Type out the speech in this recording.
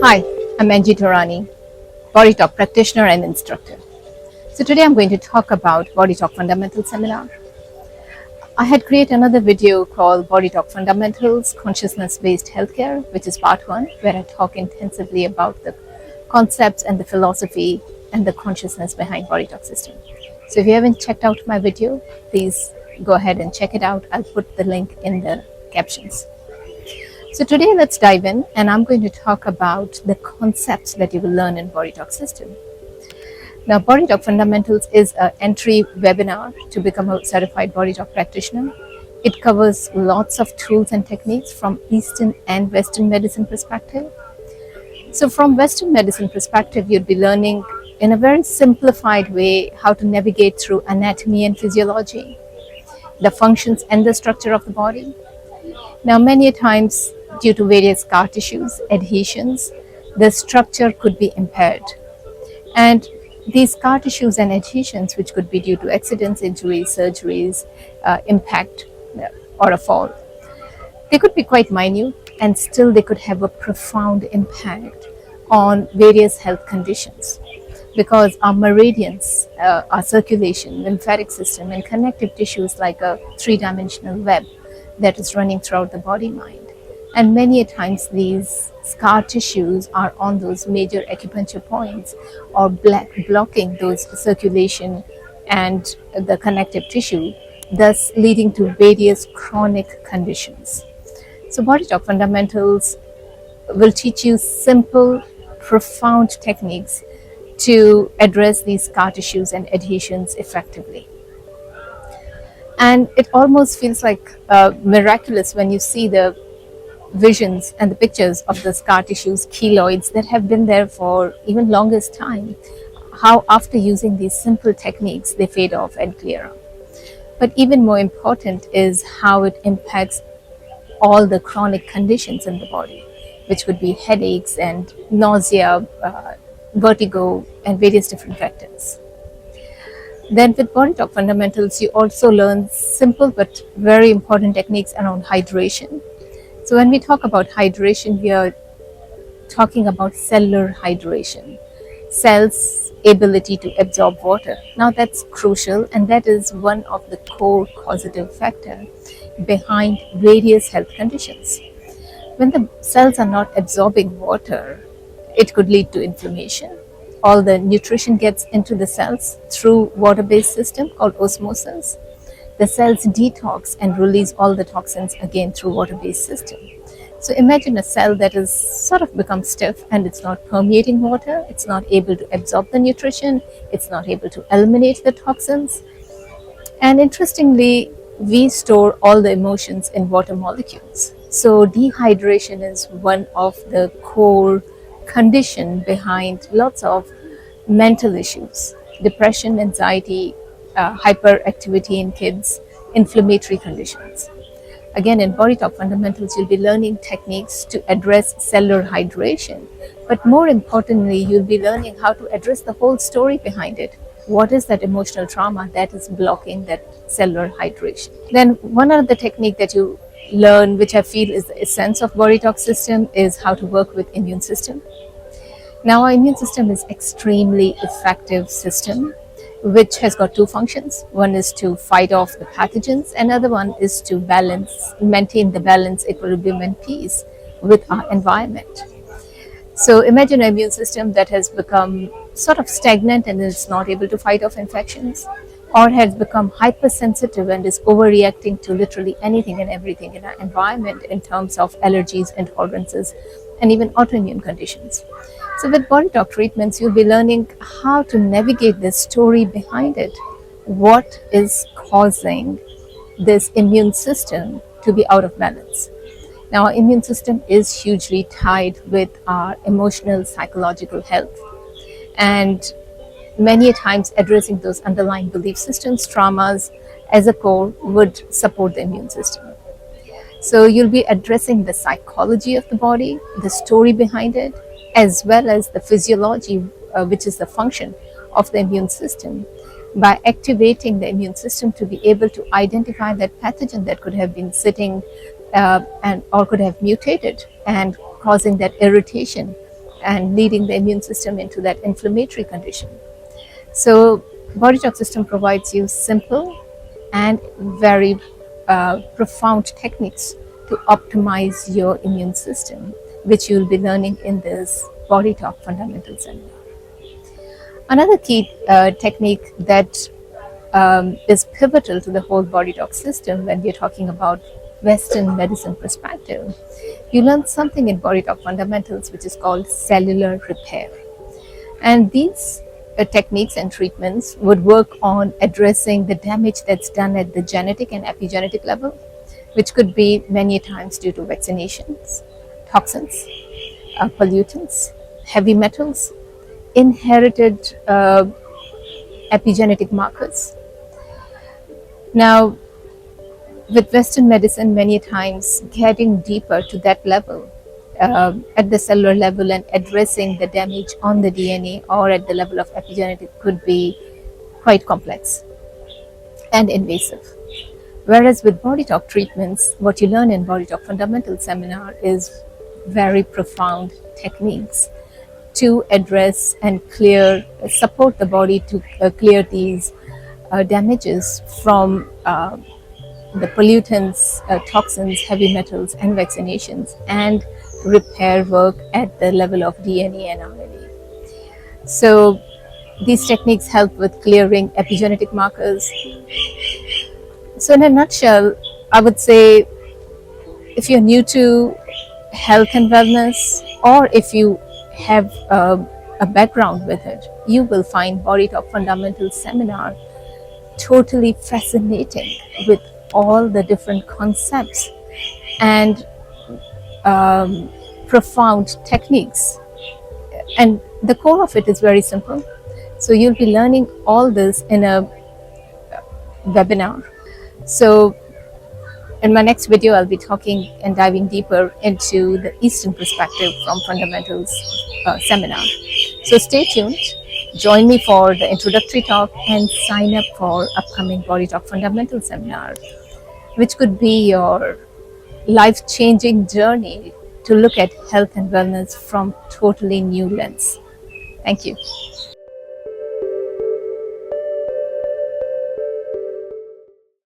Hi, I'm Angie Torani, BodyTalk practitioner and instructor. So today I'm going to talk about BodyTalk Fundamentals seminar. I had created another video called BodyTalk Fundamentals, Consciousness-Based Healthcare, which is part 1, where I talk intensively about the concepts and the philosophy and the consciousness behind BodyTalk system. So if you haven't checked out my video, please go ahead and check it out. I'll put the link in the captions. So today let's dive in, and I'm going to talk about the concepts that you will learn in BodyTalk system. Now, BodyTalk Fundamentals is an entry webinar to become a certified BodyTalk practitioner. It covers lots of tools and techniques from Eastern and Western medicine perspective. So from Western medicine perspective, you'll be learning in a very simplified way how to navigate through anatomy and physiology, the functions and the structure of the body. Now, many times, due to various scar tissues, adhesions, the structure could be impaired. And these scar tissues and adhesions, which could be due to accidents, injuries, surgeries, impact, or a fall, they could be quite minute, and still they could have a profound impact on various health conditions. Because our meridians, our circulation, lymphatic system, and connective tissues like a three-dimensional web that is running throughout the body-mind. And many times these scar tissues are on those major acupuncture points or blocking those circulation and the connective tissue, thus leading to various chronic conditions. So BodyTalk Fundamentals will teach you simple, profound techniques to address these scar tissues and adhesions effectively. And it almost feels like miraculous when you see the visions and the pictures of the scar tissues, keloids that have been there for even longest time, how after using these simple techniques they fade off and clear up. But even more important is how it impacts all the chronic conditions in the body, which could be headaches and nausea, vertigo, and various different factors. Then with BodyTalk Fundamentals, you also learn simple but very important techniques around hydration. So when we talk about hydration, we are talking about cellular hydration, cells' ability to absorb water. Now that's crucial, and that is one of the core causative factors behind various health conditions. When the cells are not absorbing water, it could lead to inflammation. All the nutrition gets into the cells through water-based system called osmosis. The cells detox and release all the toxins again through water-based system. So imagine a cell that is sort of become stiff and it's not permeating water, it's not able to absorb the nutrition, it's not able to eliminate the toxins. And interestingly, we store all the emotions in water molecules. So dehydration is one of the core condition behind lots of mental issues, depression, anxiety, hyperactivity in kids, inflammatory conditions. Again, in BodyTalk Fundamentals, you'll be learning techniques to address cellular hydration, but more importantly, you'll be learning how to address the whole story behind it. What is that emotional trauma that is blocking that cellular hydration? Then one other technique that you learn, which I feel is the essence of BodyTalk system, is how to work with immune system. Now, our immune system is extremely effective system, which has got two functions. One is to fight off the pathogens, another one is to maintain the balance, equilibrium, and peace with our environment. So imagine an immune system that has become sort of stagnant and is not able to fight off infections, or has become hypersensitive and is overreacting to literally anything and everything in our environment in terms of allergies, intolerances, and even autoimmune conditions. So with BodyTalk treatments, you'll be learning how to navigate the story behind it. What is causing this immune system to be out of balance? Now, our immune system is hugely tied with our emotional, psychological health. And many times addressing those underlying belief systems, traumas as a core would support the immune system. So you'll be addressing the psychology of the body, the story behind it, as well as the physiology, which is the function of the immune system, by activating the immune system to be able to identify that pathogen that could have been sitting or could have mutated and causing that irritation and leading the immune system into that inflammatory condition. So, BodyTalk system provides you simple and very profound techniques to optimize your immune system, which you'll be learning in this BodyTalk Fundamentals seminar. Another key technique that is pivotal to the whole BodyTalk system when we're talking about Western medicine perspective, you learn something in BodyTalk Fundamentals which is called cellular repair. And these techniques and treatments would work on addressing the damage that's done at the genetic and epigenetic level, which could be many times due to vaccinations, toxins, pollutants, heavy metals, inherited epigenetic markers. Now, with Western medicine, many times getting deeper to that level, at the cellular level and addressing the damage on the DNA or at the level of epigenetic could be quite complex and invasive. Whereas with BodyTalk treatments, what you learn in BodyTalk Fundamentals seminar is very profound techniques to address and support the body to clear these damages from the pollutants, toxins, heavy metals, and vaccinations, and repair work at the level of DNA and RNA. So these techniques help with clearing epigenetic markers. So in a nutshell, I would say if you're new to health and wellness, or if you have a background with it, you will find BodyTalk Fundamentals seminar totally fascinating with all the different concepts and profound techniques. And the core of it is very simple. So you'll be learning all this in a webinar. So in my next video, I'll be talking and diving deeper into the Eastern perspective from Fundamentals seminar. So stay tuned. Join me for the introductory talk and sign up for upcoming BodyTalk Fundamentals seminar, which could be your life-changing journey to look at health and wellness from totally new lens. Thank you.